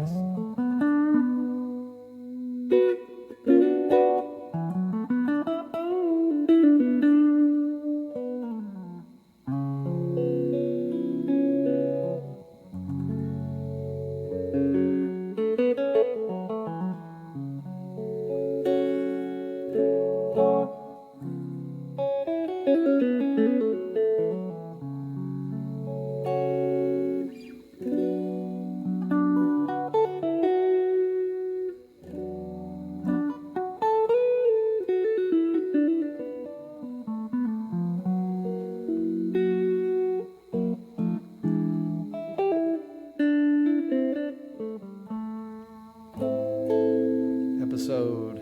guys. Episode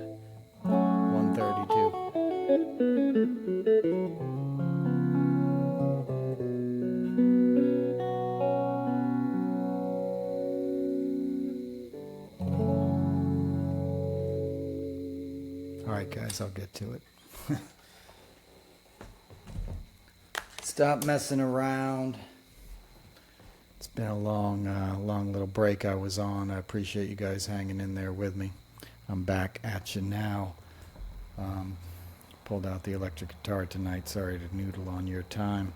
132. All right, guys, I'll get to it. Stop messing around. It's been a long little break I was on. I appreciate you guys hanging in there with me. I'm back at you now. Pulled out the electric guitar tonight. Sorry to noodle on your time.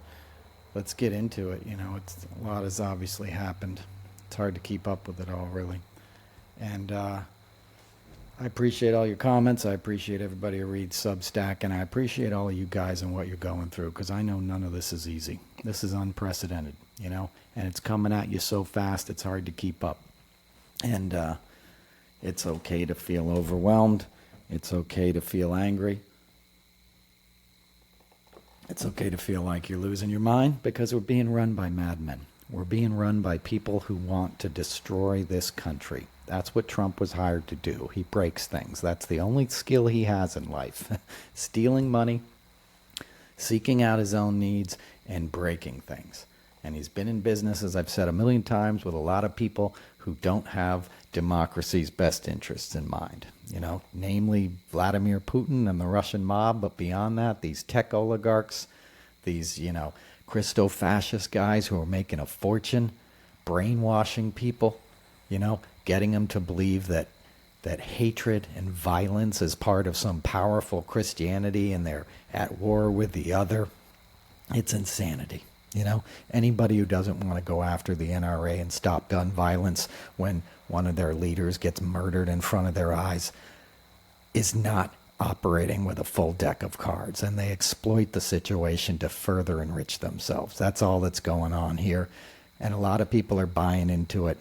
Let's get into it. A lot has obviously happened. It's hard to keep up with it all, really. And I appreciate all your comments. I appreciate everybody who reads Substack, and I appreciate all of you guys and what you're going through, because I know none of this is easy. This is unprecedented, and it's coming at you so fast it's hard to keep up. And it's okay to feel overwhelmed. It's okay to feel angry. It's okay to feel like you're losing your mind, because we're being run by madmen. We're being run by people who want to destroy this country. That's what Trump was hired to do. He breaks things. That's the only skill he has in life. Stealing money, seeking out his own needs, and breaking things. And he's been in business, as I've said a million times, with a lot of people who don't have democracy's best interests in mind. Namely Vladimir Putin and the Russian mob, but beyond that, these tech oligarchs, these, Christo-fascist guys who are making a fortune, brainwashing people, getting them to believe that hatred and violence is part of some powerful Christianity and they're at war with the other. It's insanity. Anybody who doesn't want to go after the NRA and stop gun violence when one of their leaders gets murdered in front of their eyes is not operating with a full deck of cards, and they exploit the situation to further enrich themselves. That's all that's going on here, and a lot of people are buying into it,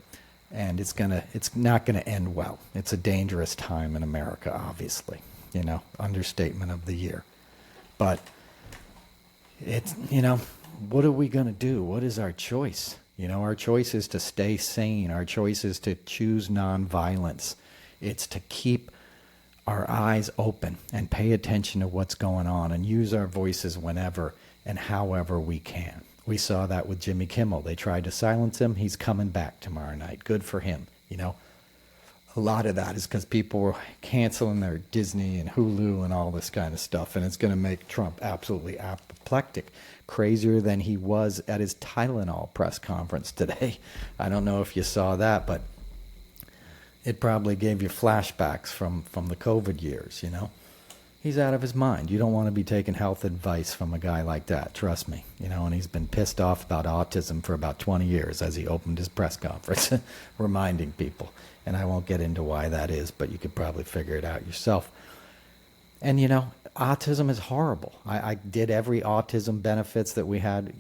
and it's not gonna end well. It's a dangerous time in America, obviously. Understatement of the year. But it's, what are we going to do? What is our choice? Our choice is to stay sane. Our choice is to choose nonviolence. It's to keep our eyes open and pay attention to what's going on and use our voices whenever and however we can. We saw that with Jimmy Kimmel. They tried to silence him. He's coming back tomorrow night. Good for him. A lot of that is because people were canceling their Disney and Hulu and all this kind of stuff, and it's going to make Trump absolutely apoplectic, crazier than he was at his Tylenol press conference today. I don't know if you saw that, but it probably gave you flashbacks from the COVID years, He's out of his mind. You don't want to be taking health advice from a guy like that, trust me. And he's been pissed off about autism for about 20 years as he opened his press conference, reminding people. And I won't get into why that is, but you could probably figure it out yourself. And, autism is horrible. I did every autism benefits that we had,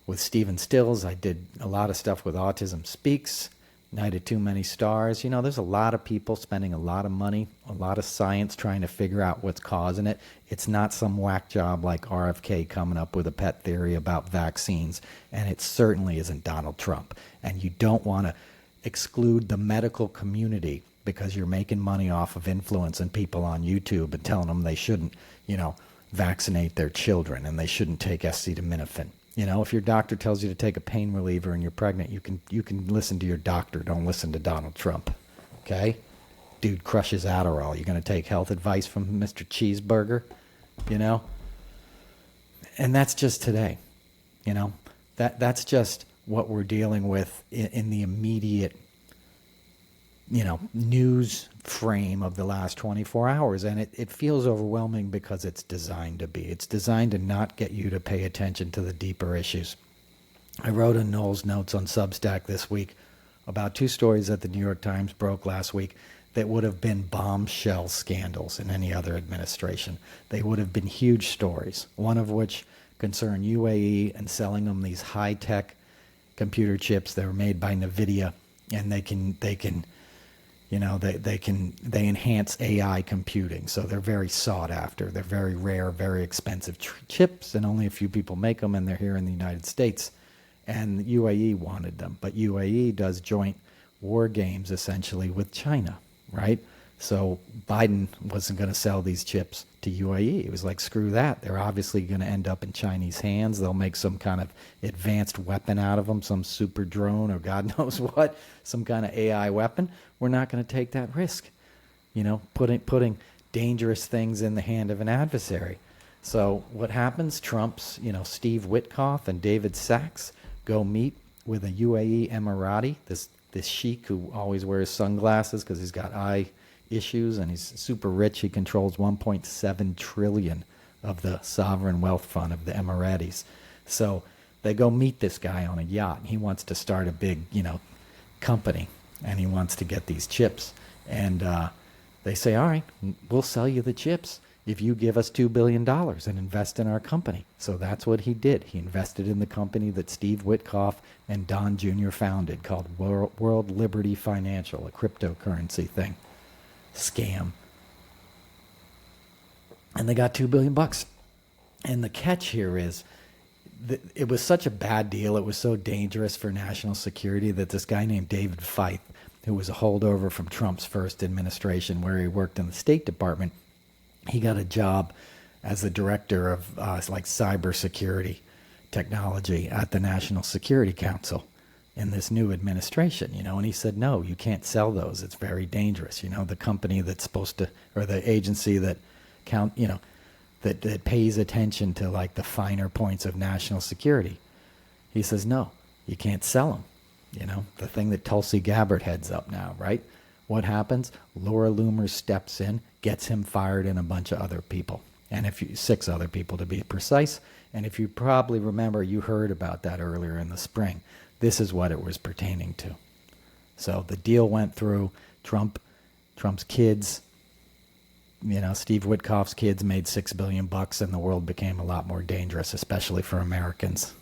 with Stephen Stills. I did a lot of stuff with Autism Speaks, Night at Too Many Stars. There's a lot of people spending a lot of money, a lot of science trying to figure out what's causing it. It's not some whack job like RFK coming up with a pet theory about vaccines. And it certainly isn't Donald Trump. And you don't want to exclude the medical community because you're making money off of influencing people on YouTube and telling them they shouldn't, vaccinate their children and they shouldn't take acetaminophen. If your doctor tells you to take a pain reliever and you're pregnant, you can listen to your doctor. Don't listen to Donald Trump. Okay? Dude crushes Adderall. You're going to take health advice from Mr. Cheeseburger? And that's just today. That's just what we're dealing with in the immediate news frame of the last 24 hours. And it feels overwhelming because it's designed to be. It's designed to not get you to pay attention to the deeper issues. I wrote in Noel's Notes on Substack this week about 2 stories that the New York Times broke last week that would have been bombshell scandals in any other administration. They would have been huge stories, one of which concerned UAE and selling them these high-tech computer chips that were made by NVIDIA, and they enhance AI computing. So they're very sought after. They're very rare, very expensive chips, and only a few people make them, and they're here in the United States. And UAE wanted them, but UAE does joint war games essentially with China, right? So Biden wasn't going to sell these chips to UAE. It was like, screw that. They're obviously going to end up in Chinese hands. They'll make some kind of advanced weapon out of them, some super drone or God knows what, some kind of AI weapon. We're not going to take that risk, putting dangerous things in the hand of an adversary. So what happens? Trump's, Steve Witkoff and David Sachs go meet with a UAE Emirati, this sheik who always wears sunglasses because he's got eye issues and he's super rich. He controls 1.7 trillion of the sovereign wealth fund of the Emiratis. So they go meet this guy on a yacht. He wants to start a big, company, and he wants to get these chips. And they say, all right, we'll sell you the chips if you give us $2 billion and invest in our company. So that's what he did. He invested in the company that Steve Witkoff and Don Jr. founded called World Liberty Financial, a cryptocurrency thing. Scam. And they got $2 billion. And the catch here is that it was such a bad deal. It was so dangerous for national security that this guy named David Feith, who was a holdover from Trump's first administration where he worked in the State Department, he got a job as the director of cybersecurity technology at the National Security Council in this new administration, and he said, no, you can't sell those. It's very dangerous. The company that's supposed to, or the agency that that pays attention to the finer points of national security. He says, no, you can't sell them. The thing that Tulsi Gabbard heads up now, right? What happens? Laura Loomer steps in, gets him fired, and a bunch of other people. And 6 other people to be precise. And if you probably remember, you heard about that earlier in the spring. This is what it was pertaining to. So the deal went through. Trump's kids, Steve Witkoff's kids made $6 billion, and the world became a lot more dangerous, especially for Americans.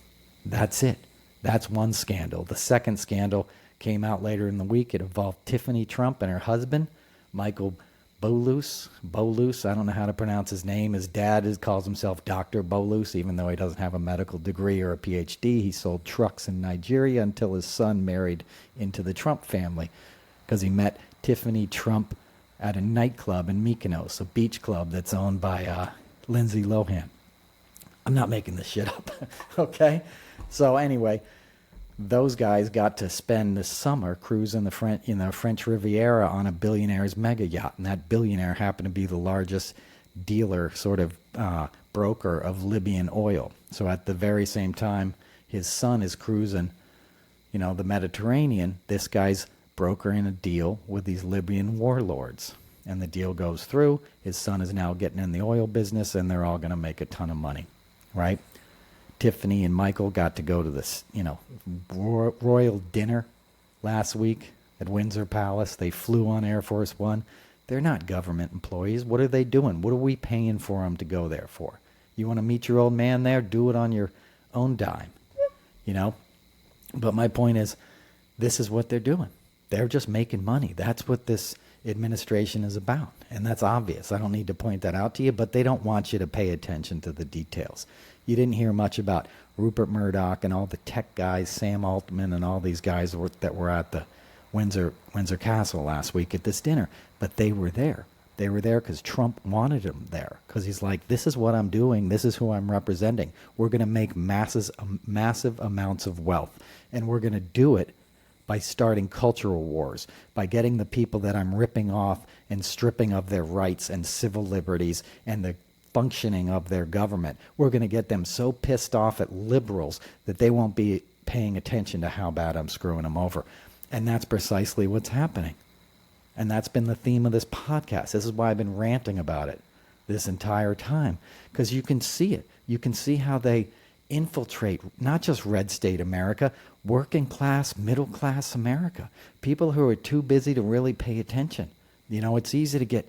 That's it. That's one scandal. The second scandal came out later in the week. It involved Tiffany Trump and her husband, Michael Bolus, I don't know how to pronounce his name. His dad calls himself Dr. Bolus, even though he doesn't have a medical degree or a PhD. He sold trucks in Nigeria until his son married into the Trump family because he met Tiffany Trump at a nightclub in Mykonos, a beach club that's owned by Lindsay Lohan. I'm not making this shit up, okay? So anyway, those guys got to spend the summer cruising the French Riviera on a billionaire's mega yacht, and that billionaire happened to be the largest dealer, sort of broker of Libyan oil. So at the very same time his son is cruising, the Mediterranean, this guy's brokering a deal with these Libyan warlords. And the deal goes through. His son is now getting in the oil business, and they're all going to make a ton of money, right? Tiffany and Michael got to go to this, royal dinner last week at Windsor Palace. They flew on Air Force One. They're not government employees. What are they doing? What are we paying for them to go there for? You want to meet your old man there? Do it on your own dime, But my point is, this is what they're doing. They're just making money. That's what this administration is about. And that's obvious. I don't need to point that out to you, but they don't want you to pay attention to the details. You didn't hear much about Rupert Murdoch and all the tech guys, Sam Altman and all these guys that were at the Windsor Castle last week at this dinner. But they were there. They were there because Trump wanted them there. Because he's like, this is what I'm doing. This is who I'm representing. We're going to make massive amounts of wealth. And we're going to do it by starting cultural wars, by getting the people that I'm ripping off and stripping of their rights and civil liberties and the functioning of their government. We're going to get them so pissed off at liberals that they won't be paying attention to how bad I'm screwing them over. And that's precisely what's happening. And that's been the theme of this podcast. This is why I've been ranting about it this entire time, because you can see it. You can see how they infiltrate not just red state America, working class, middle class America, people who are too busy to really pay attention. You know, it's easy to get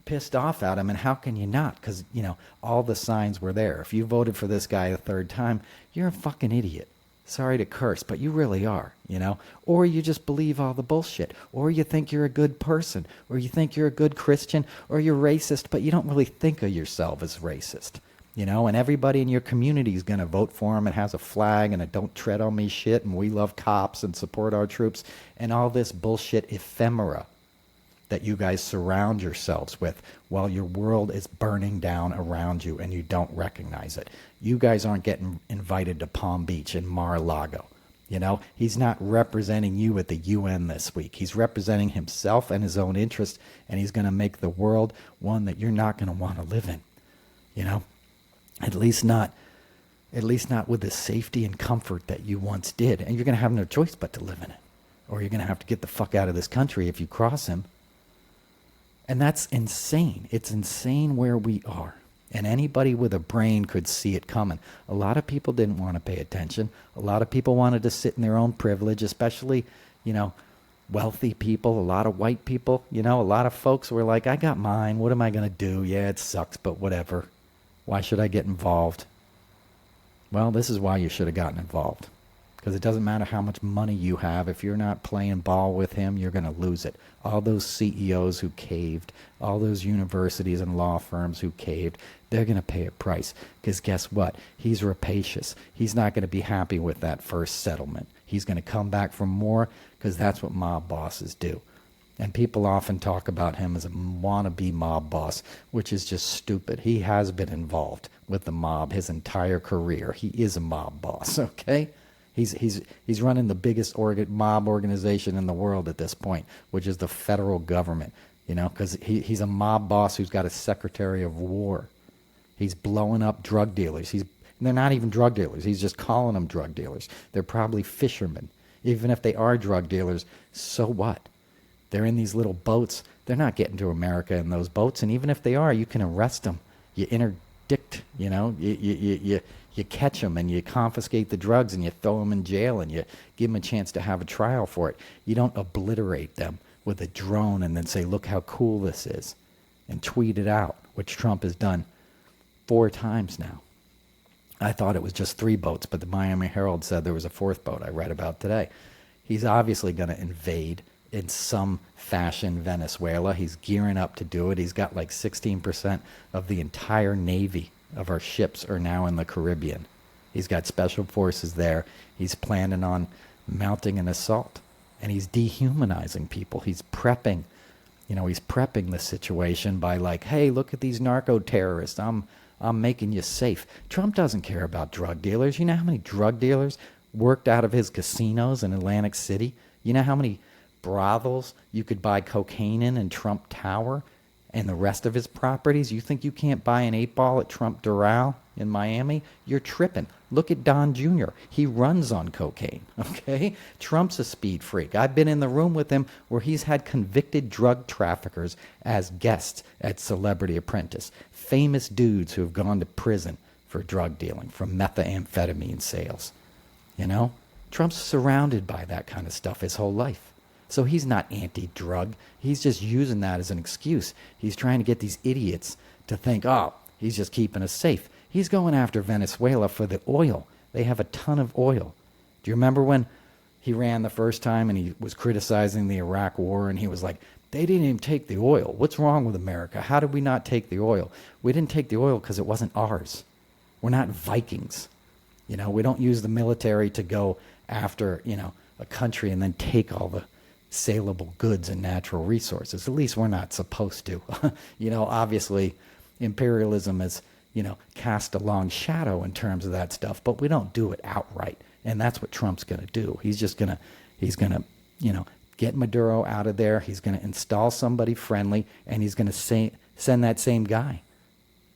pissed off at them, and how can you not? Because, you know, all the signs were there. If you voted for this guy a third time, you're a fucking idiot. Sorry to curse, but you really are, you know? Or you just believe all the bullshit. Or you think you're a good person. Or you think you're a good Christian. Or you're racist, but you don't really think of yourself as racist. You know, and everybody in your community is going to vote for him and has a flag and a don't tread on me shit and we love cops and support our troops and all this bullshit ephemera that you guys surround yourselves with while your world is burning down around you and you don't recognize it. You guys aren't getting invited to Palm Beach and Mar-a-Lago. You know, he's not representing you at the UN this week. He's representing himself and his own interest, and he's going to make the world one that you're not going to want to live in. You know, at least not with the safety and comfort that you once did. And you're going to have no choice but to live in it, or you're going to have to get the fuck out of this country if you cross him. And that's insane. It's insane where we are. And anybody with a brain could see it coming. A lot of people didn't want to pay attention. A lot of people wanted to sit in their own privilege, especially, you know, wealthy people, a lot of white people. You know, a lot of folks were like, I got mine. What am I going to do? Yeah, it sucks, but whatever. Why should I get involved? Well, this is why you should have gotten involved. Because it doesn't matter how much money you have. If you're not playing ball with him, you're going to lose it. All those CEOs who caved, all those universities and law firms who caved, they're going to pay a price. Because guess what? He's rapacious. He's not going to be happy with that first settlement. He's going to come back for more, because that's what mob bosses do. And people often talk about him as a wannabe mob boss, which is just stupid. He has been involved with the mob his entire career. He is a mob boss, okay? He's running the biggest mob organization in the world at this point, which is the federal government, you know, because he's a mob boss who's got a secretary of war. He's blowing up drug dealers. They're not even drug dealers. He's just calling them drug dealers. They're probably fishermen. Even if they are drug dealers, so what? They're in these little boats. They're not getting to America in those boats. And even if they are, you can arrest them. You interdict, you know, you catch them and you confiscate the drugs and you throw them in jail and you give them a chance to have a trial for it. You don't obliterate them with a drone and then say, look how cool this is, and tweet it out, which Trump has done 4 times now. I thought it was just 3 boats, but the Miami Herald said there was a 4th boat I read about today. He's obviously going to invade in some fashion Venezuela. He's gearing up to do it. He's got like 16% of the entire Navy of our ships are now in the Caribbean. He's got special forces there. He's planning on mounting an assault. And he's dehumanizing people. He's prepping, he's prepping the situation by like, hey, look at these narco terrorists. I'm making you safe. Trump doesn't care about drug dealers. You know how many drug dealers worked out of his casinos in Atlantic City? You know how many brothels you could buy cocaine in Trump Tower and the rest of his properties? You think you can't buy an 8-ball at Trump Doral in Miami? You're tripping. Look at Don Jr. He runs on cocaine, okay? Trump's a speed freak. I've been in the room with him where he's had convicted drug traffickers as guests at Celebrity Apprentice. Famous dudes who have gone to prison for drug dealing, for methamphetamine sales. You know? Trump's surrounded by that kind of stuff his whole life. So he's not anti-drug. He's just using that as an excuse. He's trying to get these idiots to think, oh, he's just keeping us safe. He's going after Venezuela for the oil. They have a ton of oil. Do you remember when he ran the first time and he was criticizing the Iraq war and he was like, they didn't even take the oil. What's wrong with America? How did we not take the oil? We didn't take the oil because it wasn't ours. We're not Vikings. We don't use the military to go after, a country and then take all the saleable goods and natural resources. At least we're not supposed to. Obviously imperialism is, cast a long shadow in terms of that stuff, but we don't do it outright. And that's what Trump's going to do. He's going to, get Maduro out of there. He's going to install somebody friendly, and he's going to send that same guy,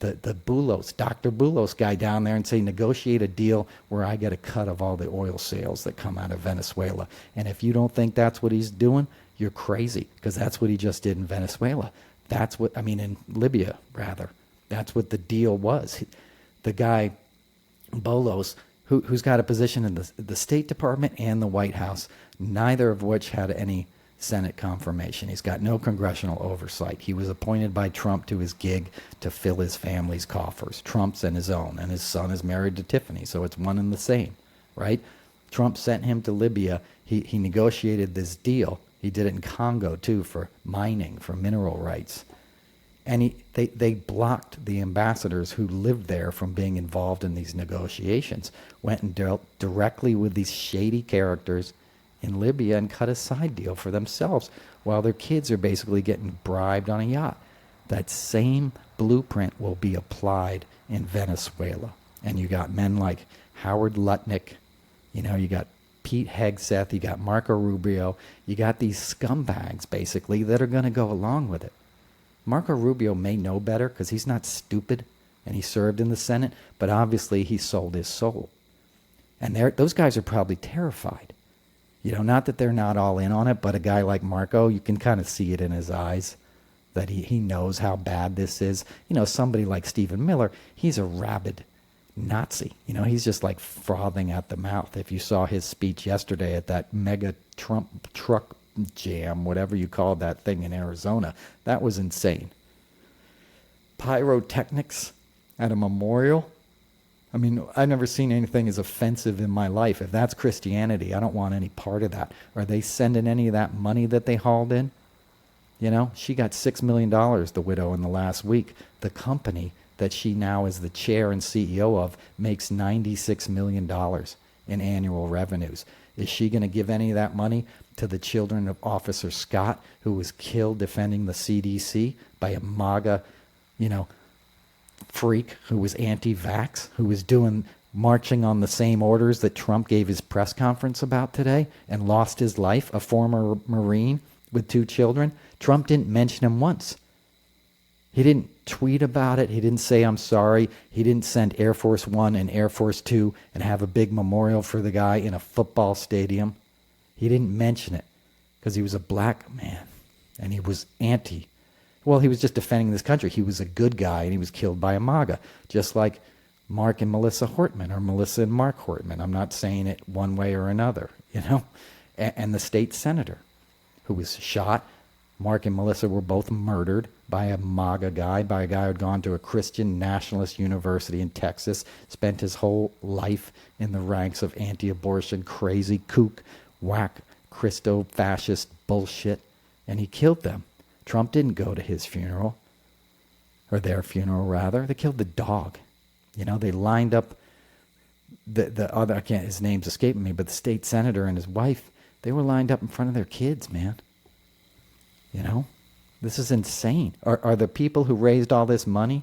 the Boulos, Dr. Boulos guy down there and say, negotiate a deal where I get a cut of all the oil sales that come out of Venezuela. And if you don't think that's what he's doing, you're crazy, because that's what he just did in Venezuela. In Libya, rather. That's what the deal was. The guy, Bolos, who's got a position in the State Department and the White House, neither of which had any Senate confirmation. He's got no congressional oversight. He was appointed by Trump to his gig to fill his family's coffers, Trump's and his own, and his son is married to Tiffany, so it's one and the same, right? Trump sent him to Libya. He negotiated this deal. He did it in Congo, too, for mining, for mineral rights. And they blocked the ambassadors who lived there from being involved in these negotiations, went and dealt directly with these shady characters in Libya and cut a side deal for themselves while their kids are basically getting bribed on a yacht. That same blueprint will be applied in Venezuela. And you got men like Howard Lutnick, you got Pete Hegseth, you got Marco Rubio, you got these scumbags basically that are going to go along with it. Marco Rubio may know better because he's not stupid and he served in the Senate, but obviously he sold his soul. And those guys are probably terrified. Not that they're not all in on it, but a guy like Marco, you can kind of see it in his eyes that he knows how bad this is. Somebody like Stephen Miller, he's a rabid Nazi. He's just like frothing at the mouth. If you saw his speech yesterday at that mega Trump truck jam, whatever you called that thing in Arizona, that was insane. Pyrotechnics at a memorial. I've never seen anything as offensive in my life. If that's Christianity, I don't want any part of that. Are they sending any of that money that they hauled in? She got $6 million, the widow, in the last week. The company that she now is the chair and CEO of makes $96 million in annual revenues. Is she going to give any of that money to the children of Officer Scott, who was killed defending the CDC by a MAGA, freak who was anti-vax, who was marching on the same orders that Trump gave his press conference about today and lost his life, a former Marine with 2 children? Trump didn't mention him once. He didn't tweet about it. He didn't say, I'm sorry. He didn't send Air Force One and Air Force Two and have a big memorial for the guy in a football stadium. He didn't mention it because he was a black man and he was he was just defending this country. He was a good guy and he was killed by a MAGA, just like Mark and Melissa Hortman, or Melissa and Mark Hortman. I'm not saying it one way or another, and the state senator who was shot. Mark and Melissa were both murdered by a MAGA guy, by a guy who had gone to a Christian nationalist university in Texas, spent his whole life in the ranks of anti-abortion, crazy kook, whack, Christo-fascist bullshit, and he killed them. Trump didn't go to his funeral, or their funeral rather. They killed the dog. They lined up the other, his name's escaping me, but the state senator and his wife, they were lined up in front of their kids, man. This is insane. Are the people who raised all this money,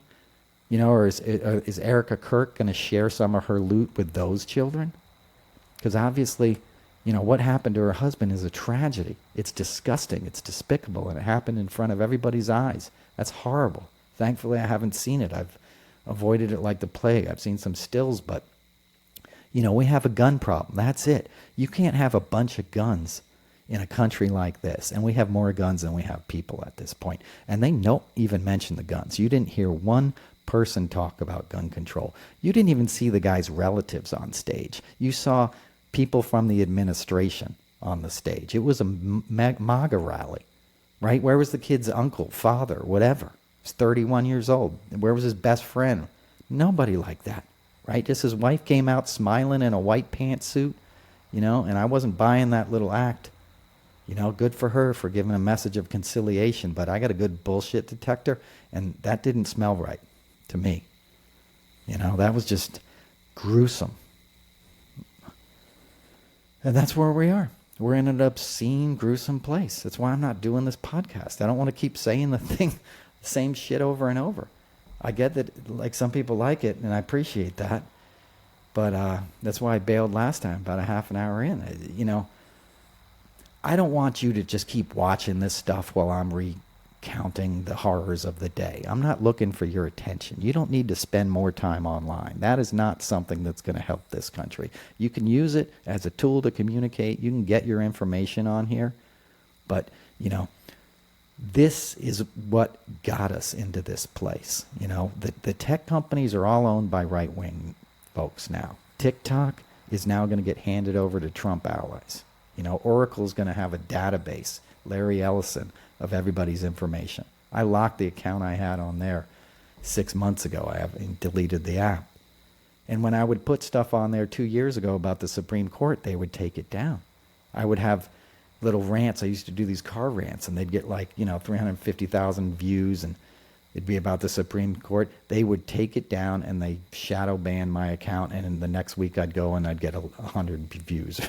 or is Erica Kirk going to share some of her loot with those children? Because obviously, what happened to her husband is a tragedy. It's disgusting. It's despicable. And it happened in front of everybody's eyes. That's horrible. Thankfully, I haven't seen it. I've avoided it like the plague. I've seen some stills, but, we have a gun problem. That's it. You can't have a bunch of guns in a country like this. And we have more guns than we have people at this point. And they don't even mention the guns. You didn't hear one person talk about gun control. You didn't even see the guy's relatives on stage. You saw people from the administration on the stage. It was a MAGA rally, right? Where was the kid's uncle, father, whatever? He's 31 years old. Where was his best friend? Nobody like that, right? Just his wife came out smiling in a white pantsuit, and I wasn't buying that little act. Good for her for giving a message of conciliation, but I got a good bullshit detector, and that didn't smell right to me. That was just gruesome. And that's where we are. We're in an obscene, gruesome place. That's why I'm not doing this podcast. I don't want to keep saying the same shit over and over. I get that, like, some people like it, and I appreciate that. But that's why I bailed last time, about a half an hour in. I don't want you to just keep watching this stuff while I'm recounting the horrors of the day. I'm not looking for your attention. You don't need to spend more time online. That is not something that's going to help this country. You can use it as a tool to communicate. You can get your information on here. But You know, this is what got us into this place. You know, the tech companies are all owned by right-wing folks now. TikTok is now going to get handed over to Trump allies. You know, Oracle's going to have a database, Larry Ellison, of everybody's information. I locked the account I had on there 6 months ago. I have deleted the app. And when I would put stuff on there 2 years ago about the Supreme Court, they would take it down. I would have little rants. I used to do these car rants, and they'd get like, 350,000 views, and it'd be about the Supreme Court. They would take it down, and they shadow ban my account, and in the next week I'd go and I'd get 100 views.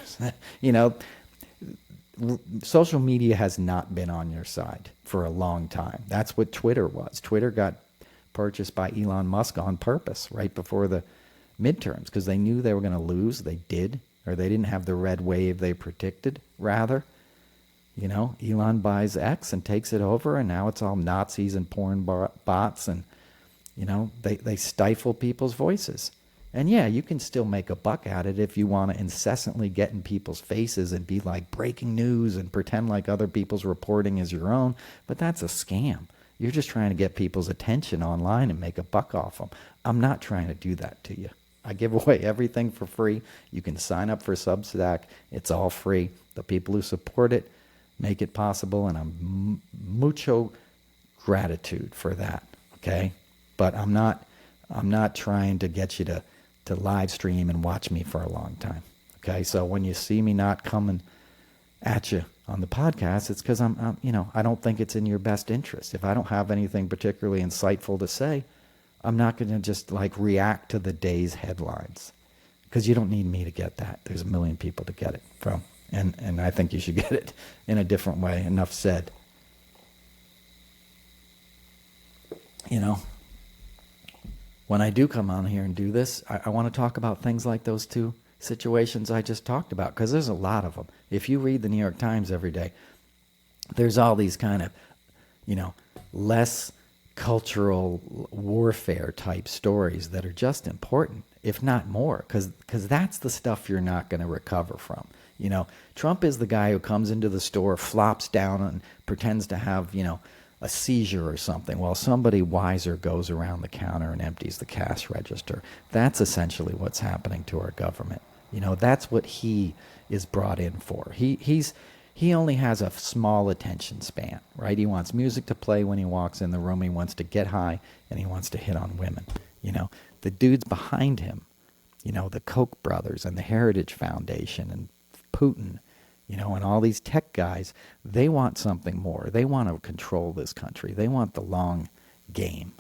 Social media has not been on your side for a long time. That's what Twitter was. Twitter got purchased by Elon Musk on purpose right before the midterms because they knew they were going to lose. They did, or they didn't have the red wave they predicted, rather. Elon buys X and takes it over, and now it's all Nazis and porn bots, and, they stifle people's voices. And yeah, you can still make a buck at it if you want to incessantly get in people's faces and be like breaking news and pretend like other people's reporting is your own, but that's a scam. You're just trying to get people's attention online and make a buck off them. I'm not trying to do that to you. I give away everything for free. You can sign up for Substack. It's all free. The people who support it make it possible, and I'm mucho gratitude for that, okay? But I'm not trying to get you to live stream and watch me for a long time, okay? So when you see me not coming at you on the podcast, it's because I don't think it's in your best interest. If I don't have anything particularly insightful to say, I'm not going to just react to the day's headlines, because you don't need me to get that. There's a million people to get it from, and I think you should get it in a different way. Enough said. When I do come on here and do this, I want to talk about things like those two situations I just talked about, because there's a lot of them. If you read the New York Times every day, there's all these kind of, less cultural warfare type stories that are just important, if not more, because that's the stuff you're not going to recover from. Trump is the guy who comes into the store, flops down, and pretends to have, a seizure or something, while somebody wiser goes around the counter and empties the cash register. That's essentially what's happening to our government. That's what he is brought in for. He only has a small attention span, right? He wants music to play when he walks in the room. He wants to get high, and he wants to hit on women. The dudes behind him, the Koch brothers and the Heritage Foundation and Putin, and all these tech guys, they want something more. They want to control this country. They want the long game.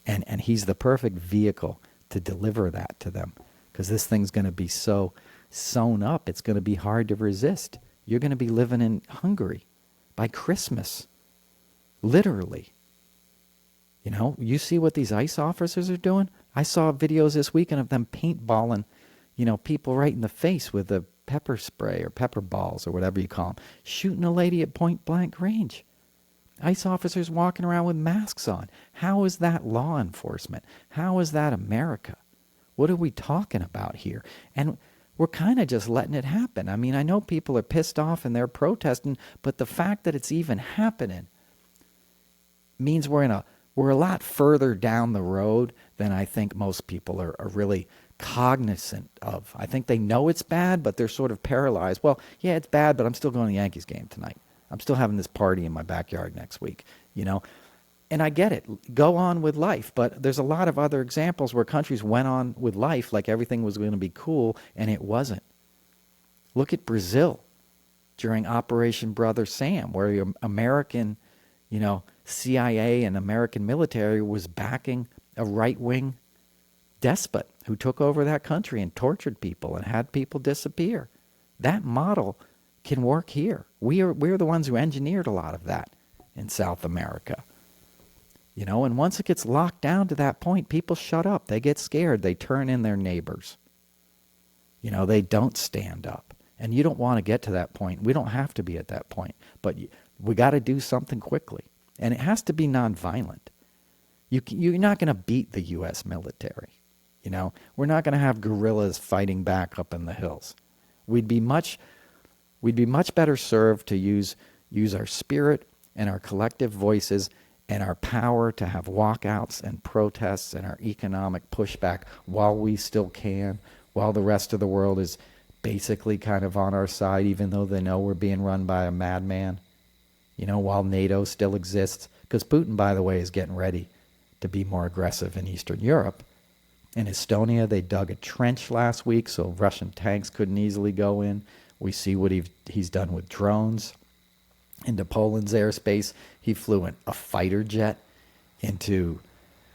And he's the perfect vehicle to deliver that to them, because this thing's going to be so sewn up, it's going to be hard to resist. You're going to be living in Hungary by Christmas, literally. You see what these ICE officers are doing? I saw videos this weekend of them paintballing, people right in the face with a pepper spray or pepper balls or whatever you call them, shooting a lady at point blank range. ICE officers walking around with masks on. How is that law enforcement? How is that America? What are we talking about here? And we're kind of just letting it happen. I mean, I know people are pissed off and they're protesting, but the fact that it's even happening means we're a lot further down the road than I think most people are really cognizant of. I think they know it's bad, but they're sort of paralyzed. Well, yeah, it's bad, but I'm still going to the Yankees game tonight. I'm still having this party in my backyard next week, And I get it. Go on with life. But there's a lot of other examples where countries went on with life like everything was going to be cool, and it wasn't. Look at Brazil during Operation Brother Sam, where your American, CIA and American military was backing a right-wing despot who took over that country and tortured people and had people disappear. That model can work here. We're the ones who engineered a lot of that in South America. And once it gets locked down to that point, people shut up. They get scared. They turn in their neighbors. They don't stand up. And you don't want to get to that point. We don't have to be at that point. But we got to do something quickly. And it has to be nonviolent. You're not going to beat the U.S. military. We're not going to have guerrillas fighting back up in the hills. We'd be much better served to use, use our spirit and our collective voices and our power to have walkouts and protests and our economic pushback while we still can, while the rest of the world is basically kind of on our side, even though they know we're being run by a madman, while NATO still exists. Because Putin, by the way, is getting ready to be more aggressive in Eastern Europe. In Estonia, they dug a trench last week so Russian tanks couldn't easily go in. We see what he's done with drones into Poland's airspace. He flew a fighter jet into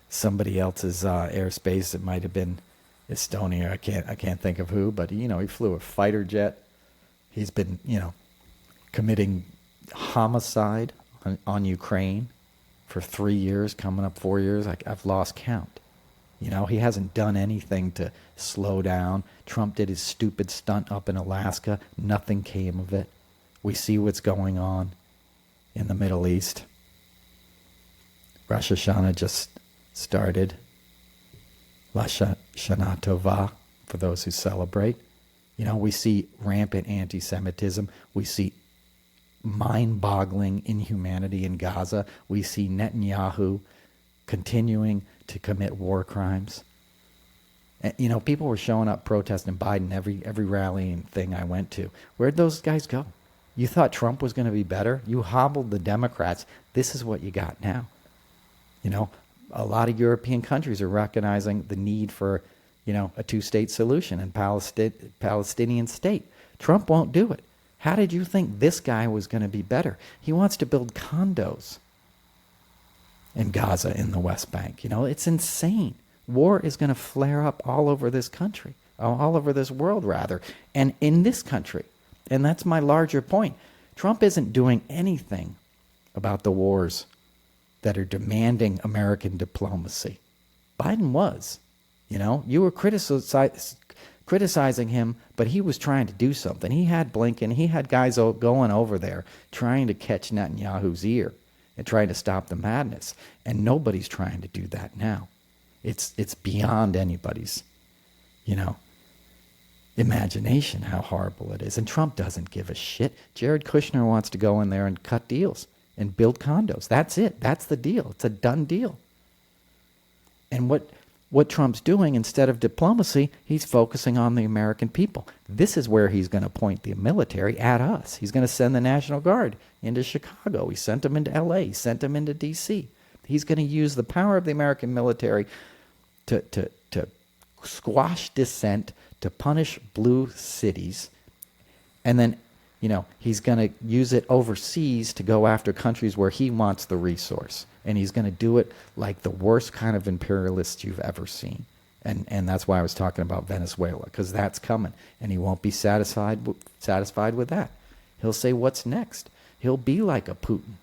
somebody else's airspace. It might have been Estonia. I can't think of who, but he flew a fighter jet. He's been committing homicide on Ukraine for 3 years, coming up 4 years. I've lost count. He hasn't done anything to slow down. Trump did his stupid stunt up in Alaska. Nothing came of it. We see what's going on in the Middle East. Rosh Hashanah just started. Shana Tova, for those who celebrate. We see rampant anti-Semitism. We see mind-boggling inhumanity in Gaza. We see Netanyahu continuing to commit war crimes. And, people were showing up protesting Biden every rally and thing I went to. Where'd those guys go? You thought Trump was going to be better? You hobbled the Democrats. This is what you got now. A lot of European countries are recognizing the need for, a two-state solution and Palestinian state. Trump won't do it. How did you think this guy was going to be better? He wants to build condos in Gaza, in the West Bank. It's insane. War is going to flare up all over this country, all over this world, rather, and in this country. And that's my larger point. Trump isn't doing anything about the wars that are demanding American diplomacy. Biden was. You were criticizing him, but he was trying to do something. He had Blinken, he had guys going over there trying to catch Netanyahu's ear and trying to stop the madness. And nobody's trying to do that now. It's beyond anybody's, imagination how horrible it is. And Trump doesn't give a shit. Jared Kushner wants to go in there and cut deals and build condos. That's it. That's the deal. It's a done deal. And what Trump's doing, instead of diplomacy, he's focusing on the American people. This is where he's going to point the military at us. He's going to send the National Guard into Chicago. He sent them into L.A. He sent them into D.C. He's going to use the power of the American military to squash dissent, to punish blue cities, and then, he's going to use it overseas to go after countries where he wants the resource. And he's going to do it like the worst kind of imperialist you've ever seen. And that's why I was talking about Venezuela, because that's coming. And he won't be satisfied with that. He'll say, what's next? He'll be like a Putin,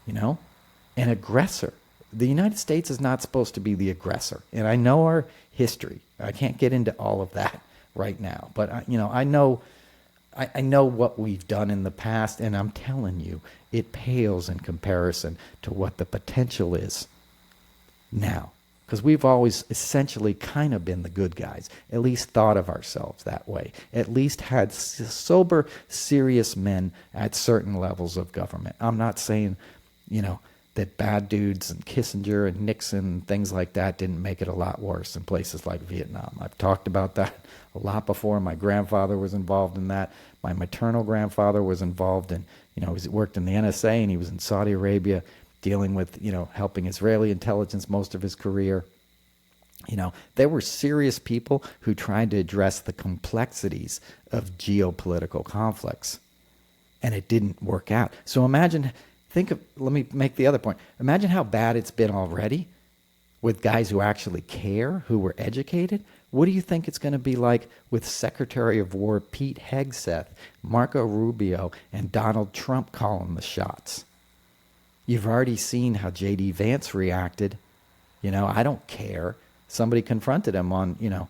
an aggressor. The United States is not supposed to be the aggressor. And I know our history. I can't get into all of that right now. But, I know what we've done in the past, and I'm telling you, it pales in comparison to what the potential is now. Because we've always essentially kind of been the good guys, at least thought of ourselves that way, at least had sober, serious men at certain levels of government. I'm not saying, that bad dudes and Kissinger and Nixon and things like that didn't make it a lot worse in places like Vietnam. I've talked about that a lot before. My grandfather was involved in that. My maternal grandfather was involved in, he worked in the NSA, and he was in Saudi Arabia dealing with, helping Israeli intelligence most of his career. There were serious people who tried to address the complexities of geopolitical conflicts, and it didn't work out. So let me make the other point. Imagine how bad it's been already with guys who actually care, who were educated. What do you think it's going to be like with Secretary of War Pete Hegseth, Marco Rubio, and Donald Trump calling the shots? You've already seen how J.D. Vance reacted. I don't care. Somebody confronted him on,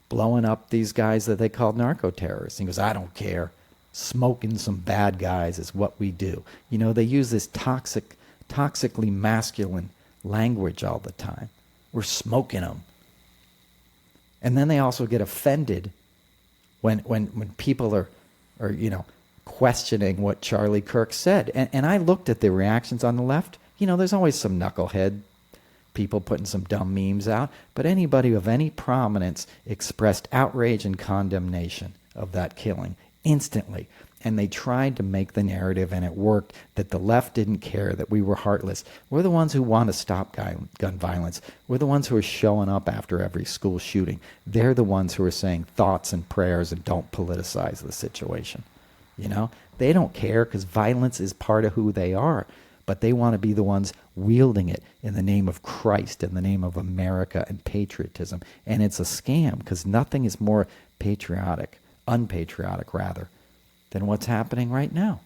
blowing up these guys that they called narco-terrorists. He goes, I don't care. Smoking some bad guys is what we do. They use this toxically masculine language all the time. We're smoking them. And then they also get offended when people are questioning what Charlie Kirk said. And I looked at the reactions on the left. You know, there's always some knucklehead people putting some dumb memes out, but anybody of any prominence expressed outrage and condemnation of that killing instantly. And they tried to make the narrative, and it worked, that the left didn't care, that we were heartless. We're the ones who want to stop gun violence. We're the ones who are showing up after every school shooting. They're the ones who are saying thoughts and prayers and don't politicize the situation. You know, they don't care because violence is part of who they are, but they want to be the ones wielding it in the name of Christ, in the name of America and patriotism. And it's a scam, because nothing is more patriotic, unpatriotic rather, than what's happening right now.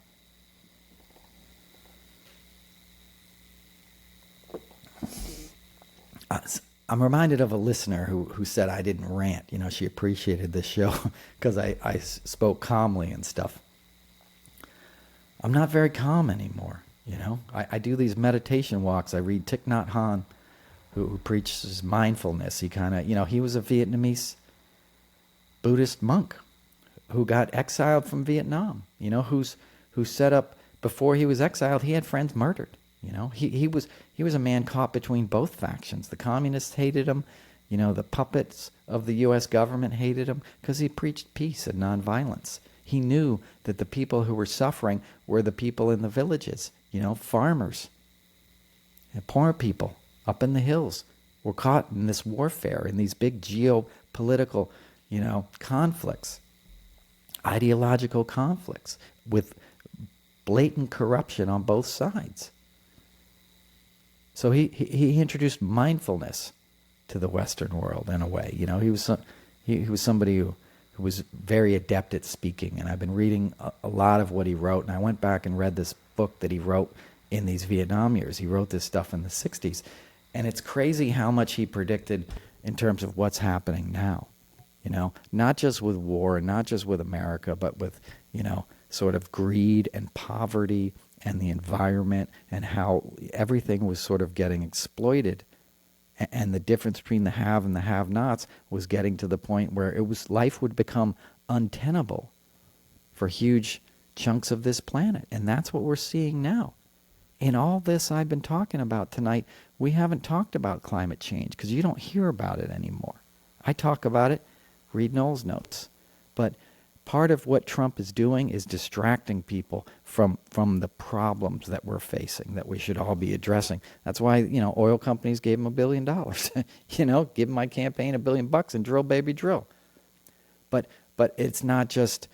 I'm reminded of a listener who said I didn't rant. You know, she appreciated this show because I spoke calmly and stuff. I'm not very calm anymore, you know. I do these meditation walks. I read Thich Nhat Hanh, who preaches mindfulness. He kind of, you know, he was a Vietnamese Buddhist monk who got exiled from Vietnam, you know, who set up, before he was exiled, he had friends murdered. You know, he was a man caught between both factions. The communists hated him, you know, the puppets of the U.S. government hated him because he preached peace and nonviolence. He knew that the people who were suffering were the people in the villages, you know, farmers and poor people up in the hills were caught in this warfare, in these big geopolitical, you know, conflicts, ideological conflicts with blatant corruption on both sides. So he introduced mindfulness to the Western world in a way. You know, he was somebody who was very adept at speaking, and I've been reading a lot of what he wrote, and I went back and read this book that he wrote in these Vietnam years. He wrote this stuff in the 60s, and it's crazy how much he predicted in terms of what's happening now. You know, not just with war and not just with America, but with, you know, sort of greed and poverty and the environment and how everything was sort of getting exploited. And the difference between the have and the have-nots was getting to the point where life would become untenable for huge chunks of this planet. And that's what we're seeing now. In all this I've been talking about tonight, we haven't talked about climate change because you don't hear about it anymore. I talk about it, read Noel's notes. But part of what Trump is doing is distracting people from the problems that we're facing, that we should all be addressing. That's why, you know, oil companies gave him $1 billion. You know, give my campaign $1 billion and drill, baby, drill. But it's not just,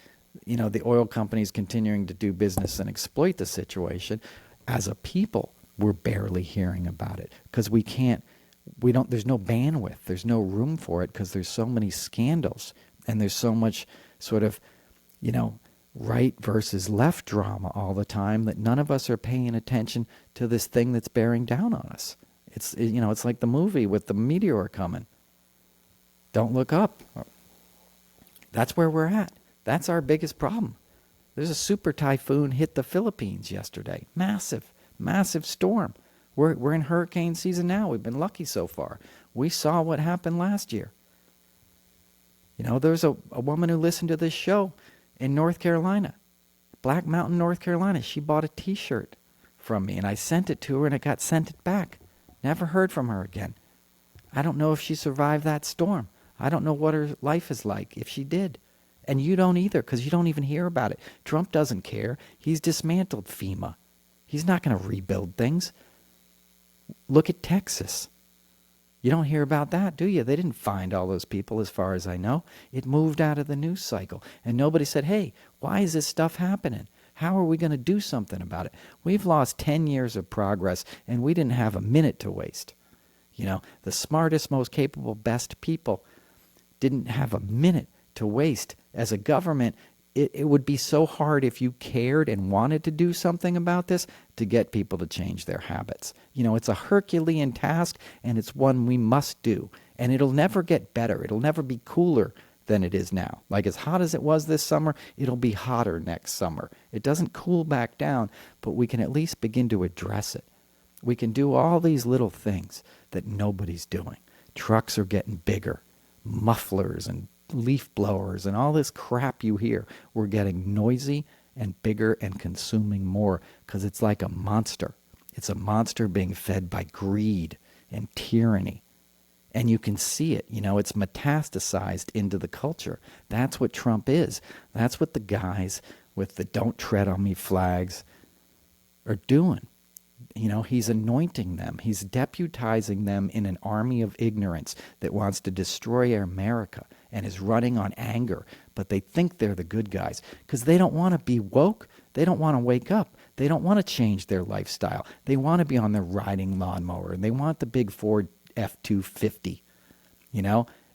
you know, the oil companies continuing to do business and exploit the situation. As a people, we're barely hearing about it because there's no bandwidth, there's no room for it because there's so many scandals and there's so much sort of, you know, right versus left drama all the time that none of us are paying attention to this thing that's bearing down on us. You know, it's like the movie with the meteor coming. Don't look up. That's where we're at. That's our biggest problem. There's a super typhoon hit the Philippines yesterday. Massive, massive storm. We're in hurricane season now. We've been lucky so far. We saw what happened last year. You know, there's a woman who listened to this show in North Carolina, Black Mountain, North Carolina. She bought a T-shirt from me, and I sent it to her, and it got sent it back. Never heard from her again. I don't know if she survived that storm. I don't know what her life is like, if she did. And you don't either, because you don't even hear about it. Trump doesn't care. He's dismantled FEMA. He's not going to rebuild things. Look at Texas. You don't hear about that, do you? They didn't find all those people, as far as I know. It moved out of the news cycle. And nobody said, hey, why is this stuff happening? How are we going to do something about it? We've lost 10 years of progress, and we didn't have a minute to waste. You know, the smartest, most capable, best people didn't have a minute to waste. As a government, it would be so hard if you cared and wanted to do something about this to get people to change their habits. You know, it's a Herculean task, and it's one we must do. And it'll never get better. It'll never be cooler than it is now. Like as hot as it was this summer, it'll be hotter next summer. It doesn't cool back down, but we can at least begin to address it. We can do all these little things that nobody's doing. Trucks are getting bigger. Mufflers and leaf blowers and all this crap you hear. We're getting noisy and bigger and consuming more, because it's like a monster. It's a monster being fed by greed and tyranny. And you can see it, it's metastasized into the culture. That's what Trump is. That's what the guys with the "don't tread on me" flags are doing. He's anointing them. He's deputizing them in an army of ignorance that wants to destroy America and is running on anger. But they think they're the good guys because they don't want to be woke. They don't want to wake up. They don't want to change their lifestyle. They want to be on their riding lawnmower, and they want the big Ford F-250,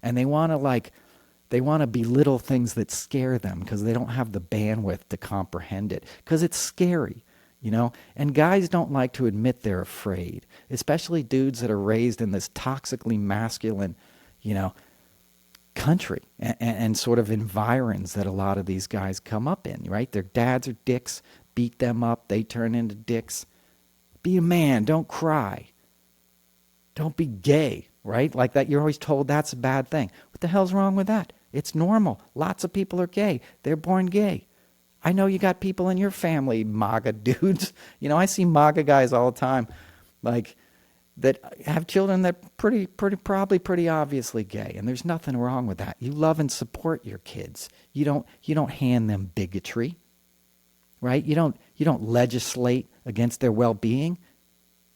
and they want to belittle things that scare them because they don't have the bandwidth to comprehend it, because it's scary, and guys don't like to admit they're afraid, especially dudes that are raised in this toxically masculine, country and sort of environs that a lot of these guys come up in, right? Their dads are dicks, beat them up, they turn into dicks. Be a man, don't cry. Don't be gay, right? Like that, you're always told that's a bad thing. What the hell's wrong with that? It's normal. Lots of people are gay. They're born gay. I know you got people in your family, MAGA dudes. I see MAGA guys all the time, like, that have children that probably pretty obviously gay, and there's nothing wrong with that. You love and support your kids. You don't hand them bigotry, right? You don't legislate against their well-being.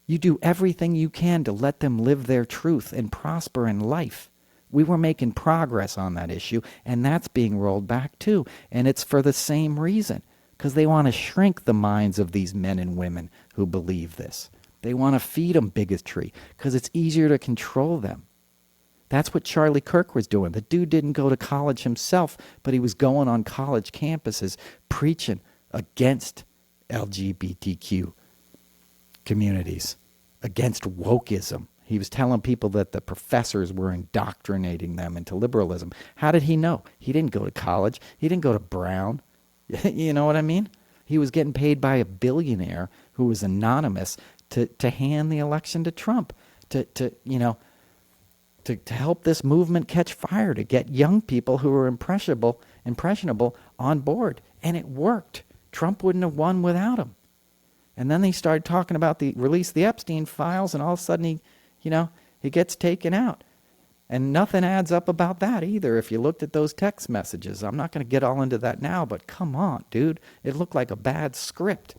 You do everything you can to let them live their truth and prosper in life. We were making progress on that issue, and that's being rolled back too. And it's for the same reason, because they want to shrink the minds of these men and women who believe this. They want to feed them bigotry because it's easier to control them. That's what Charlie Kirk was doing. The dude didn't go to college himself, but he was going on college campuses preaching against LGBTQ communities, against wokeism. He was telling people that the professors were indoctrinating them into liberalism. How did he know? He didn't go to college. He didn't go to Brown. You know what I mean? He was getting paid by a billionaire who was anonymous to hand the election to Trump, to help this movement catch fire, to get young people who were impressionable on board. And it worked. Trump wouldn't have won without him. And then they started talking about the release of the Epstein files, and all of a sudden he gets taken out. And nothing adds up about that either if you looked at those text messages. I'm not going to get all into that now, but come on, dude. It looked like a bad script.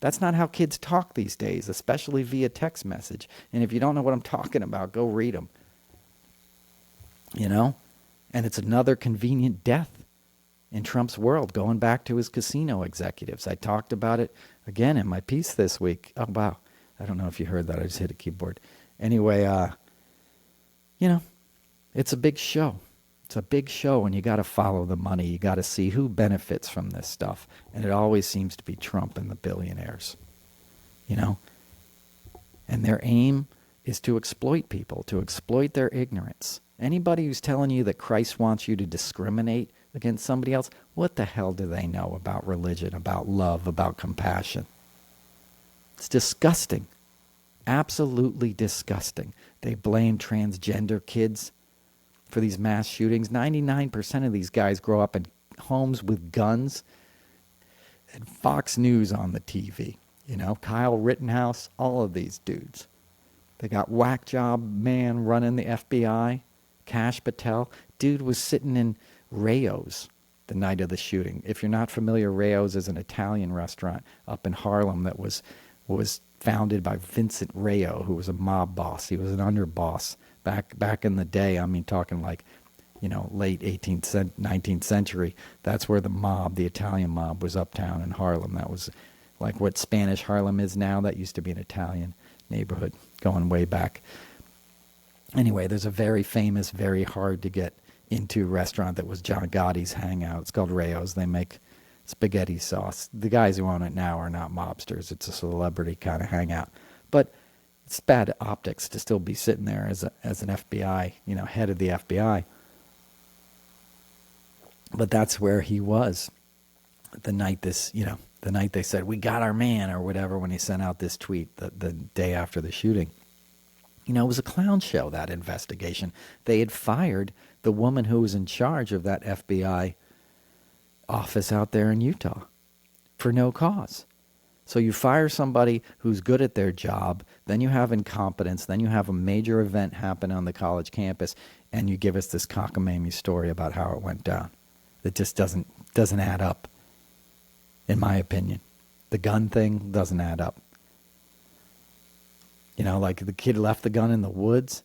That's not how kids talk these days, especially via text message. And if you don't know what I'm talking about, go read them. And it's another convenient death in Trump's world, going back to his casino executives. I talked about it again in my piece this week. Oh, wow. I don't know if you heard that. I just hit a keyboard. Anyway, it's a big show. It's a big show, and you got to follow the money. You got to see who benefits from this stuff. And it always seems to be Trump and the billionaires, And their aim is to exploit people, to exploit their ignorance. Anybody who's telling you that Christ wants you to discriminate against somebody else, what the hell do they know about religion, about love, about compassion? It's disgusting. Absolutely disgusting. They blame transgender kids for these mass shootings. 99% of these guys grow up in homes with guns and Fox News on the TV. Kyle Rittenhouse, all of these dudes. They got whack job man running the FBI, Kash Patel. Dude was sitting in Rayo's the night of the shooting. If you're not familiar, Rayo's is an Italian restaurant up in Harlem that was founded by Vincent Rayo, who was a mob boss. He was an underboss back in the day. I mean, talking like, late 18th, 19th century. That's where the Italian mob was uptown in Harlem. That was like what Spanish Harlem is now. That used to be an Italian neighborhood going way back. Anyway, there's a very famous, very hard to get into restaurant that was John Gotti's hangout. It's called Rayo's. They make spaghetti sauce. The guys who own it now are not mobsters. It's a celebrity kind of hangout. But it's bad optics to still be sitting there as an FBI, head of the FBI. But that's where he was the night the night they said, "We got our man," or whatever, when he sent out this tweet the day after the shooting. It was a clown show, that investigation. They had fired the woman who was in charge of that FBI office out there in Utah. for no cause. So you fire somebody who's good at their job, then you have incompetence, then you have a major event happen on the college campus, and you give us this cockamamie story about how it went down. It just doesn't add up, in my opinion. The gun thing doesn't add up. You know, like the kid left the gun in the woods,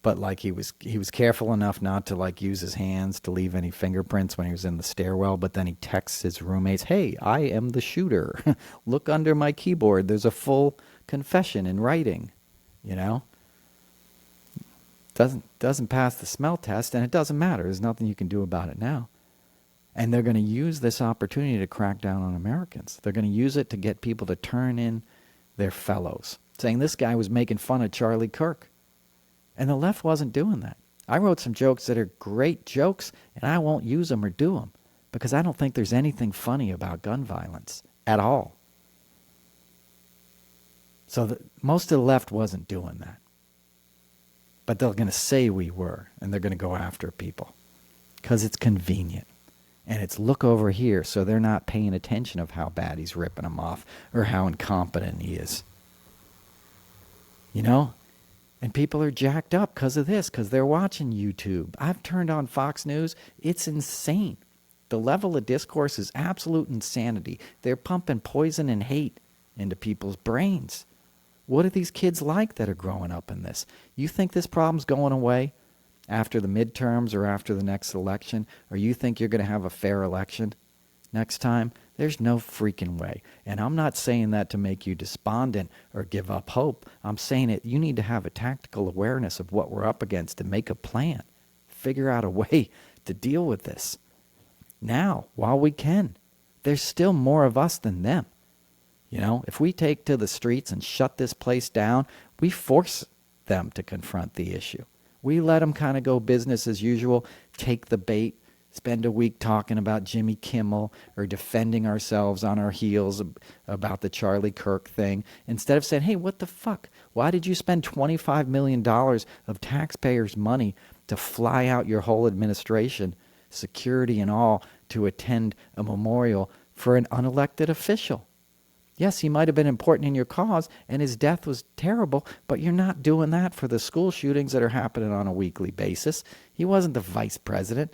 but like he was careful enough not to like use his hands to leave any fingerprints when he was in the stairwell, but then he texts his roommates, "Hey, I am the shooter. Look under my keyboard. There's a full confession in writing." You know? Doesn't pass the smell test, and it doesn't matter. There's nothing you can do about it now. And they're going to use this opportunity to crack down on Americans. They're going to use it to get people to turn in their fellows, saying this guy was making fun of Charlie Kirk. And the left wasn't doing that. I wrote some jokes that are great jokes, and I won't use them or do them because I don't think there's anything funny about gun violence at all. So most of the left wasn't doing that. But they're going to say we were, and they're going to go after people because it's convenient. And it's look over here, so they're not paying attention of how bad he's ripping them off or how incompetent he is. You know? And people are jacked up because of this, because they're watching YouTube. I've turned on Fox News. It's insane. The level of discourse is absolute insanity. They're pumping poison and hate into people's brains. What are these kids like that are growing up in this? You think this problem's going away after the midterms or after the next election? Or you think you're going to have a fair election next time? There's no freaking way. And I'm not saying that to make you despondent or give up hope. I'm saying it. You need to have a tactical awareness of what we're up against and make a plan. Figure out a way to deal with this. Now, while we can. There's still more of us than them. You know, if we take to the streets and shut this place down, we force them to confront the issue. We let them kind of go business as usual, take the bait, spend a week talking about Jimmy Kimmel or defending ourselves on our heels about the Charlie Kirk thing, instead of saying, hey, what the fuck? Why did you spend $25 million of taxpayers' money to fly out your whole administration, security and all, to attend a memorial for an unelected official? Yes, he might have been important in your cause, and his death was terrible, but you're not doing that for the school shootings that are happening on a weekly basis. He wasn't the vice president.